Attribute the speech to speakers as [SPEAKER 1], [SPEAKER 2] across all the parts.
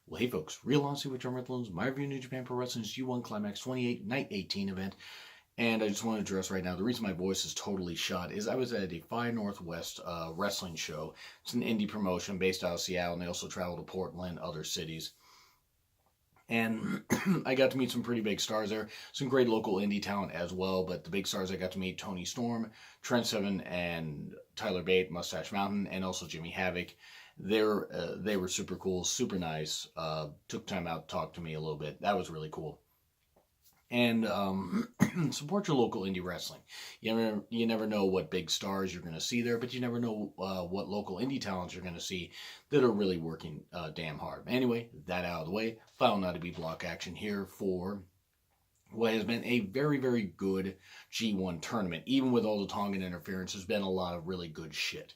[SPEAKER 1] Well, hey folks, Real Honesty with John Riddlins, my review of New Japan Pro Wrestling's G1 Climax 28 Night 18 event. And I just want to address right now, the reason my voice is totally shot is I was at a Fire Northwest wrestling show. It's an indie promotion based out of Seattle, and they also travel to Portland, other cities. And I got to meet some pretty big stars there. Some great local indie talent as well, but the big stars I got to meet, Tony Storm, Trent Seven, and Tyler Bate, Mustache Mountain, and also Jimmy Havoc. They were super cool, super nice. Took time out to talk to me a little bit. That was really cool. And support your local indie wrestling. You never know what big stars you're going to see there, but you never know what local indie talents you're going to see that are really working damn hard. Anyway, that out of the way, final not to be block action here for what has been a very, very good G1 tournament. Even with all the Tongan interference, there's been a lot of really good shit.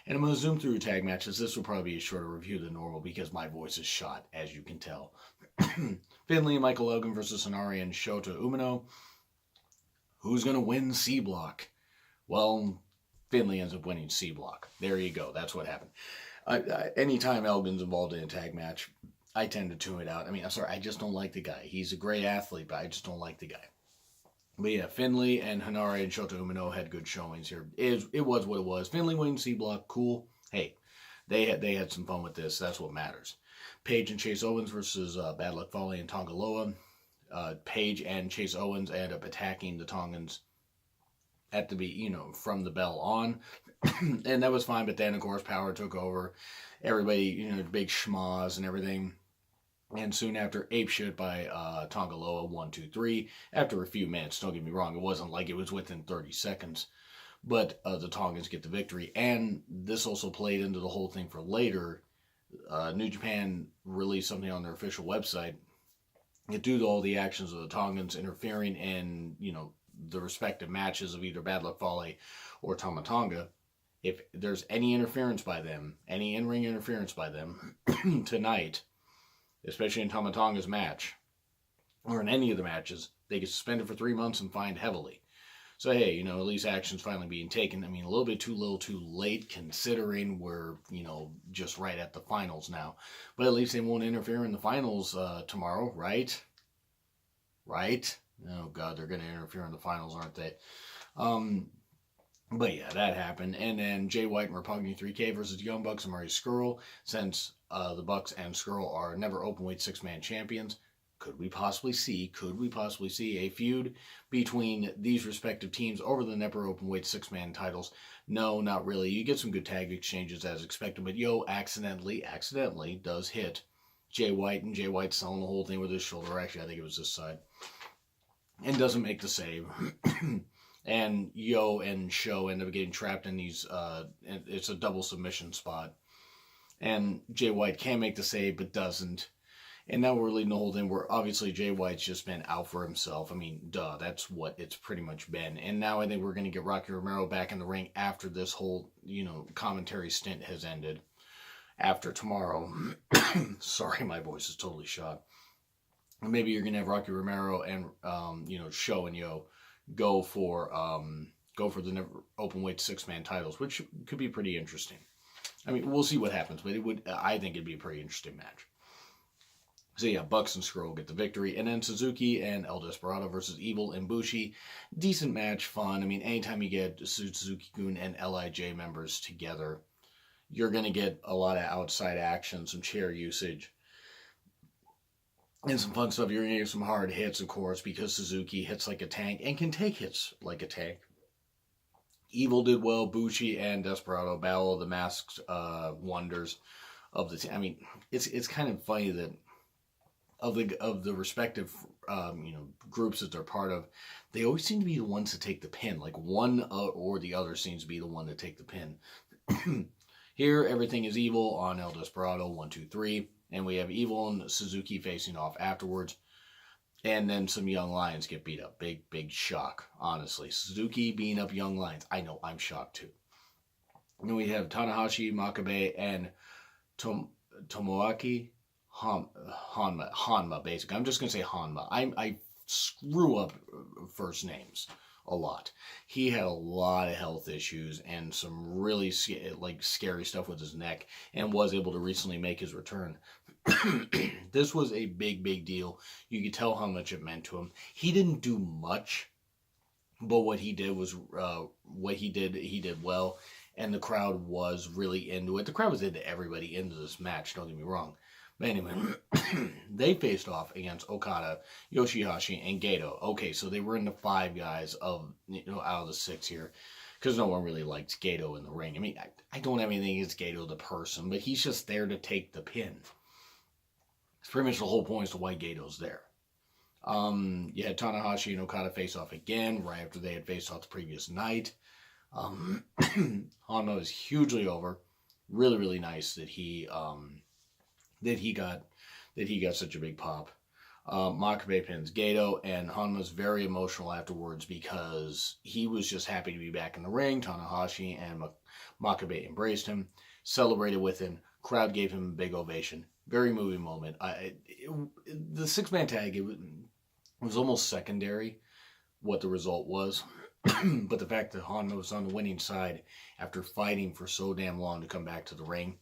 [SPEAKER 1] And I'm going to zoom through tag matches. This will probably be a shorter review than normal because my voice is shot, as you can tell. Finley and Michael Elgin versus Hanari and Shota Umino. Who's going to win C Block? Well, Finley ends up winning C Block. There you go. That's what happened. Anytime Elgin's involved in a tag match, I tend to tune it out. I mean, I'm sorry, I just don't like the guy. He's a great athlete, but I just don't like the guy. But yeah, Finley and Hanari and Shota Umino had good showings here. It was what it was. Finley winning C Block, cool. Hey, they had some fun with this. That's what matters. Paige and Chase Owens versus Bad Luck Fale and Tongaloa. Paige and Chase Owens end up attacking the Tongans at from the bell on. And that was fine, but then, of course, Power took over. Everybody, big schmoz and everything. And soon after, ape shit by Tongaloa, 1, 2, 3. After a few minutes, don't get me wrong, it wasn't like it was within 30 seconds. But the Tongans get the victory. And this also played into the whole thing for later. New Japan released something on their official website. Due to all the actions of the Tongans interfering in, the respective matches of either Bad Luck Fale or Tama Tonga, if there's any interference by them, any in-ring interference by them tonight, especially in Tama Tonga's match, or in any of the matches, they get suspended for 3 months and fined heavily. So, hey, at least action's finally being taken. I mean, a little bit too little too late considering we're, just right at the finals now. But at least they won't interfere in the finals tomorrow, right? Right? Oh, God, they're going to interfere in the finals, aren't they? But yeah, that happened. And then Jay White and Roppongi 3K versus Young Bucks and Murray Skrull. Since the Bucks and Skrull are never openweight six-man champions, could we possibly see a feud between these respective teams over the never openweight six-man titles? No, not really. You get some good tag exchanges as expected, but accidentally does hit Jay White, and Jay White's selling the whole thing with his shoulder. Actually, I think it was this side. And doesn't make the save. And Yo and Sho end up getting trapped in these, it's a double submission spot. And Jay White can make the save, but doesn't. And now we're leading the whole thing where obviously Jay White's just been out for himself. I mean, duh, that's what it's pretty much been. And now I think we're going to get Rocky Romero back in the ring after this whole, commentary stint has ended. After tomorrow. Sorry, my voice is totally shot. Maybe you're going to have Rocky Romero and, Sho and Yo go for the never openweight six-man titles, which could be pretty interesting. I mean, we'll see what happens, but I think it'd be a pretty interesting match. So yeah, Bucks and Skrull get the victory. And then Suzuki and El Desperado versus Evil and Bushi. Decent match, fun. I mean, anytime you get Suzuki-gun and LIJ members together, you're going to get a lot of outside action, some chair usage, and some fun stuff. You're going to get some hard hits, of course, because Suzuki hits like a tank and can take hits like a tank. Evil did well. Bushi and Desperado battle the masked wonders of the team. I mean, it's kind of funny that of the respective groups that they're part of, they always seem to be the ones to take the pin. Like one or the other seems to be the one to take the pin. Here, everything is Evil on El Desperado, 1, 2, 3, and we have Evil and Suzuki facing off afterwards. And then some Young Lions get beat up. Big shock, honestly. Suzuki beating up Young Lions. I know, I'm shocked too. And then we have Tanahashi, Makabe, and Tomoaki Hanma, basically. I'm just going to say Hanma. I screw up first names a lot. He had a lot of health issues and some really scary stuff with his neck and was able to recently make his return. This was a big deal. You could tell how much it meant to him. He didn't do much, but what he did was he did well, and the crowd was really into it. The crowd was into everybody into this match. Don't get me wrong. But anyway, they faced off against Okada, Yoshihashi, and Gato. Okay, so they were in the 5 guys of out of the 6 here, because no one really likes Gato in the ring. I mean, I don't have anything against Gato the person, but he's just there to take the pin. It's pretty much the whole point as to why Gato's there. You had Tanahashi and Okada face off again right after they had faced off the previous night. Honma is hugely over. Really nice that he got such a big pop. Makabe pins Gato, and Honma's very emotional afterwards because he was just happy to be back in the ring. Tanahashi and Makabe embraced him, celebrated with him. Crowd gave him a big ovation. Very moving moment. The 6-man tag, it was almost secondary what the result was. But the fact that Honma was on the winning side after fighting for so damn long to come back to the ring.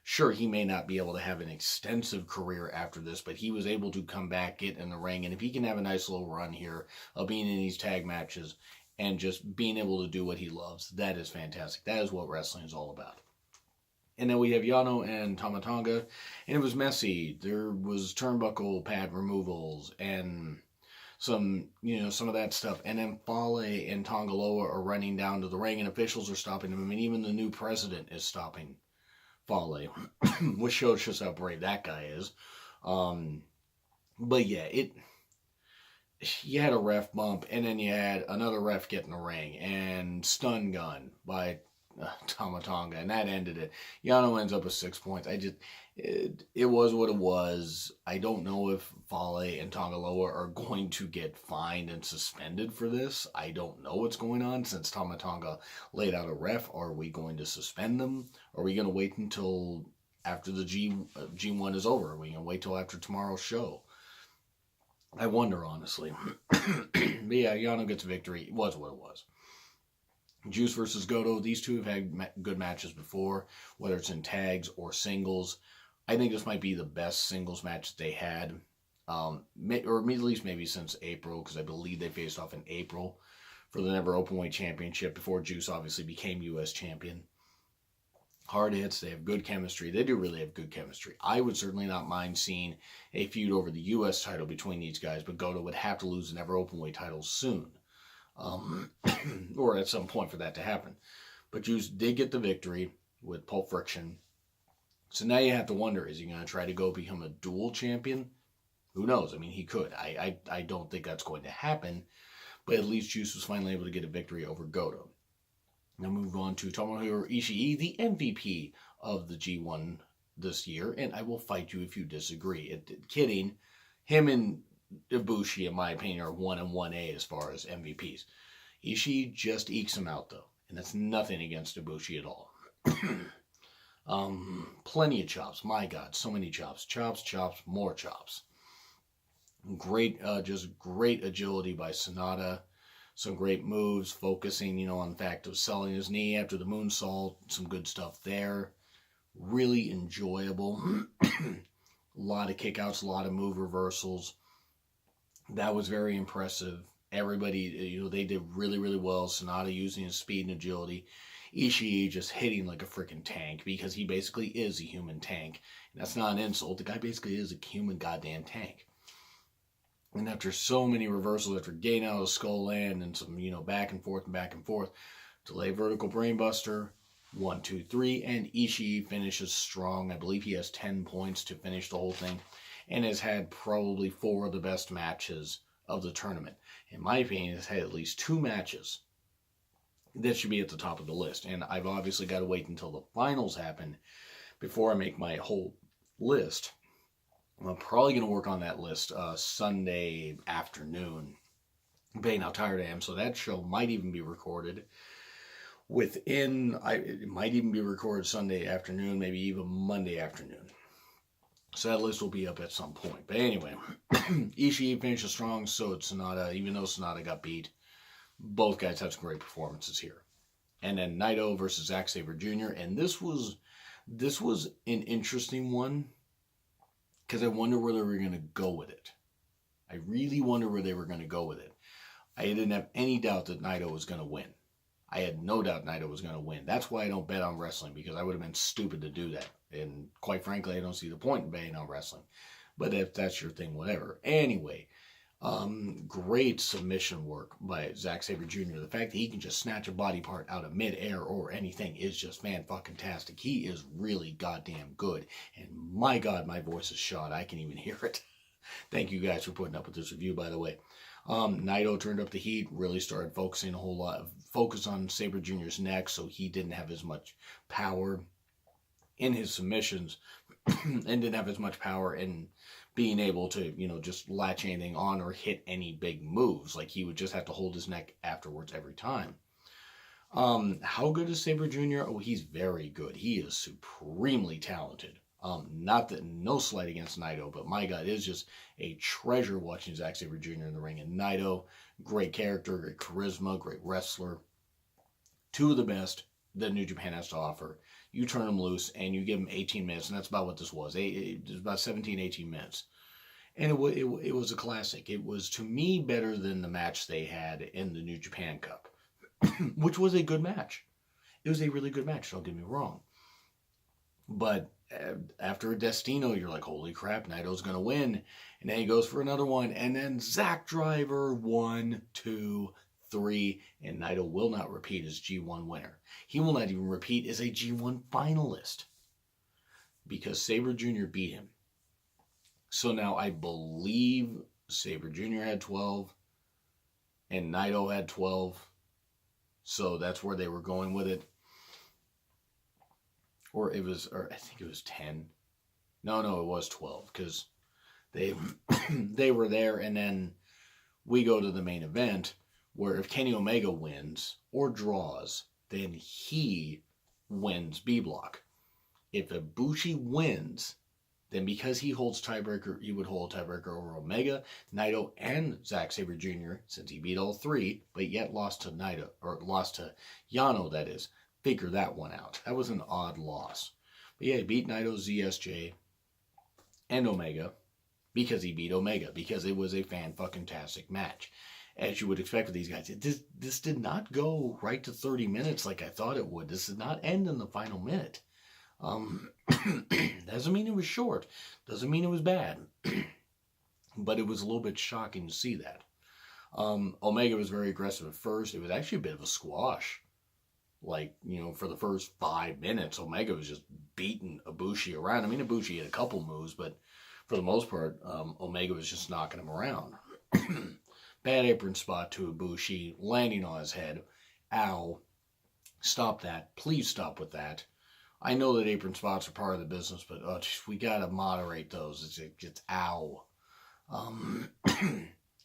[SPEAKER 1] Sure, he may not be able to have an extensive career after this, but he was able to come back, get in the ring, and if he can have a nice little run here of being in these tag matches and just being able to do what he loves, that is fantastic. That is what wrestling is all about. And then we have Yano and Tama Tonga, and it was messy. There was turnbuckle pad removals and some of that stuff. And then Fale and Tongaloa are running down to the ring, and officials are stopping them. I mean, even the new president is stopping Fale, which shows just how brave that guy is. But yeah, you had a ref bump, and then you had another ref get in the ring, and stun gun by Tama Tonga, and that ended it. Yano ends up with 6 points. It was what it was. I don't know if Fale and Tongaloa are going to get fined and suspended for this. I don't know what's going on since Tama Tonga laid out a ref. Are we going to suspend them? Are we going to wait until after the G1 is over? Are we going to wait till after tomorrow's show? I wonder, honestly. But yeah, Yano gets a victory. It was what it was. Juice versus Goto. These two have had good matches before, whether it's in tags or singles. I think this might be the best singles match they had, or at least maybe since April, because I believe they faced off in April for the Never Openweight Championship before Juice obviously became U.S. champion. Hard hits. They have good chemistry. They do really have good chemistry. I would certainly not mind seeing a feud over the U.S. title between these guys, but Goto would have to lose the Never Openweight title soon. Or at some point for that to happen. But Juice did get the victory with Pulp Friction. So now you have to wonder, is he going to try to go become a dual champion? Who knows? I mean, he could. I don't think that's going to happen. But at least Juice was finally able to get a victory over Goto. Now move on to Tomohiro Ishii, the MVP of the G1 this year. And I will fight you if you disagree. Kidding. Him and Ibushi, in my opinion, are 1 and 1A as far as MVPs. Ishii just ekes him out, though. And that's nothing against Ibushi at all. Plenty of chops. My God, so many chops. Chops, more chops. Just great agility by Sonata. Some great moves, focusing, on the fact of selling his knee after the moonsault. Some good stuff there. Really enjoyable. A lot of kickouts, a lot of move reversals. That was very impressive. Everybody, they did really well. Sonata using his speed and agility. Ishii just hitting like a freaking tank because he basically is a human tank. And that's not an insult. The guy basically is a human goddamn tank. And after so many reversals, after getting out of skull land and some, back and forth, delay vertical brainbuster, 1, 2, 3, and Ishii finishes strong. I believe he has 10 points to finish the whole thing, and has had probably 4 of the best matches of the tournament. In my opinion, has had at least 2 matches that should be at the top of the list. And I've obviously got to wait until the finals happen before I make my whole list. I'm probably going to work on that list Sunday afternoon. Depending how tired I am. So that show might even be recorded it might even be recorded Sunday afternoon, maybe even Monday afternoon. So that list will be up at some point. But anyway, Ishii finishes strong, so did Sonata. Even though Sonata got beat, both guys had some great performances here. And then Naito versus Zack Sabre Jr. And this was an interesting one. because I wonder where they were going to go with it. I really wonder where they were going to go with it. I didn't have any doubt that Naito was going to win. I had no doubt Naito was going to win. That's why I don't bet on wrestling, because I would have been stupid to do that. And quite frankly, I don't see the point in betting on wrestling. But if that's your thing, whatever. Anyway, great submission work by Zack Sabre Jr. The fact that he can just snatch a body part out of midair or anything is just fan-fucking-tastic. He is really goddamn good. And my God, my voice is shot. I can even hear it. Thank you guys for putting up with this review, by the way. Naito turned up the heat, really started focusing a whole lot, focus on Sabre Jr.'s neck, so he didn't have as much power in his submissions and didn't have as much power in being able to, just latch anything on or hit any big moves. Like, he would just have to hold his neck afterwards every time. How good is Sabre Jr.? Oh, he's very good. He is supremely talented. Not that, no slight against Naito, but my God, it is just a treasure watching Zack Sabre Jr. in the ring. And Naito, great character, great charisma, great wrestler. Two of the best that New Japan has to offer. You turn him loose and you give him 18 minutes, and that's about what this was. It was about 17, 18 minutes. And it was a classic. It was, to me, better than the match they had in the New Japan Cup, which was a good match. It was a really good match, don't get me wrong. But after a Destino, you're like, holy crap, Naito's going to win. And then he goes for another one. And then Zack Driver, 1, 2, 3. And Naito will not repeat as G1 winner. He will not even repeat as a G1 finalist, because Sabre Jr. beat him. So now I believe Sabre Jr. had 12 and Naito had 12. So that's where they were going with it. Or I think it was 10. No, it was 12, because they were there, and then we go to the main event, where if Kenny Omega wins or draws, then he wins B block. If Ibushi wins, then because he holds tiebreaker, he would hold tiebreaker over Omega, Naito, and Zack Sabre Jr., since he beat all three, but yet lost to Naito, or lost to Yano, that is. Figure that one out. That was an odd loss. But yeah, he beat Naito, ZSJ, and Omega, because he beat Omega, because it was a fan-fucking-tastic match. As you would expect with these guys. This did not go right to 30 minutes like I thought it would. This did not end in the final minute. Doesn't mean it was short. Doesn't mean it was bad. But it was a little bit shocking to see that. Omega was very aggressive at first. It was actually a bit of a squash. Like, for the first 5 minutes, Omega was just beating Ibushi around. I mean, Ibushi had a couple moves, but for the most part, Omega was just knocking him around. Bad apron spot to Ibushi, landing on his head. Ow. Stop that. Please stop with that. I know that apron spots are part of the business, but we gotta moderate those. It's ow.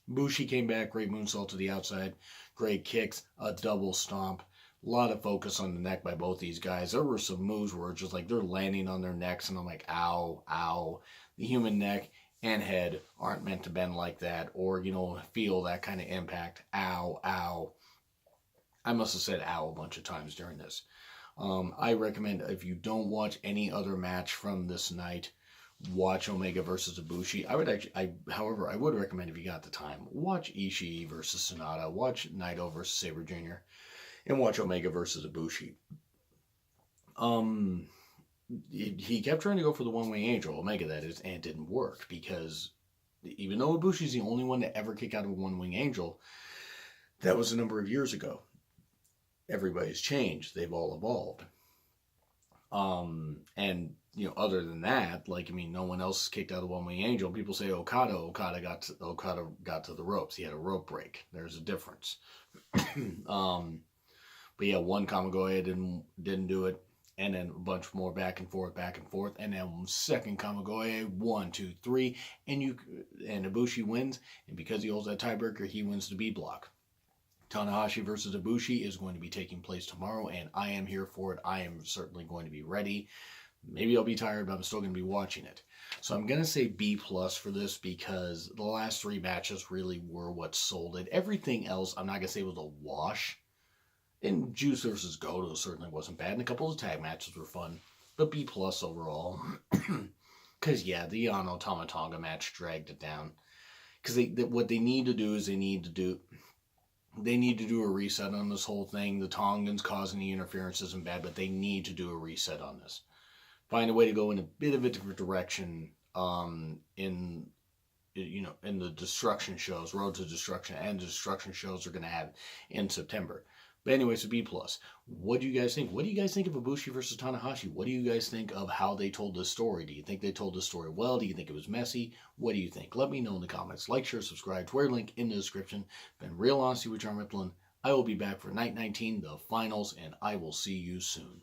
[SPEAKER 1] Bushi came back, great moonsault to the outside, great kicks, a double stomp. A lot of focus on the neck by both these guys. There were some moves where it's just like they're landing on their necks, and I'm like, ow, ow. The human neck and head aren't meant to bend like that, or, feel that kind of impact. Ow, ow. I must have said ow a bunch of times during this. I recommend, if you don't watch any other match from this night, watch Omega versus Ibushi. However, I would recommend, if you got the time, watch Ishii versus Sonata, watch Naito versus Sabre Jr., and watch Omega versus Ibushi. He kept trying to go for the one-wing angel, Omega that is, and it didn't work, because even though Ibushi's the only one to ever kick out of a one-wing angel, that was a number of years ago. Everybody's changed. They've all evolved. And, other than that, no one else kicked out of one-wing angel. People say Okada got to the ropes. He had a rope break. There's a difference. But yeah, one Kamigoye didn't do it, and then a bunch more back and forth, and then second Kamigoye, 1, 2, 3, and Ibushi wins, and because he holds that tiebreaker, he wins the B block. Tanahashi versus Ibushi is going to be taking place tomorrow, and I am here for it. I am certainly going to be ready. Maybe I'll be tired, but I'm still going to be watching it. So I'm going to say B+ for this, because the last 3 matches really were what sold it. Everything else, I'm not going to say was a wash. And Juice versus Goto certainly wasn't bad, and a couple of tag matches were fun, but B+ overall. Because, yeah, the Yano Tama Tonga match dragged it down. Because what they need to do is they need to do a reset on this whole thing. The Tongans causing the interference isn't bad, but they need to do a reset on this. Find a way to go in a bit of a different direction in the destruction shows, Road to Destruction, and the destruction shows are going to have in September. But anyways, B plus. What do you guys think? What do you guys think of Ibushi versus Tanahashi? What do you guys think of how they told this story? Do you think they told this story well? Do you think it was messy? What do you think? Let me know in the comments. Like, share, subscribe. Twitter link in the description. Been Real Honesty with John Rippling. I will be back for Night 19, the finals, and I will see you soon.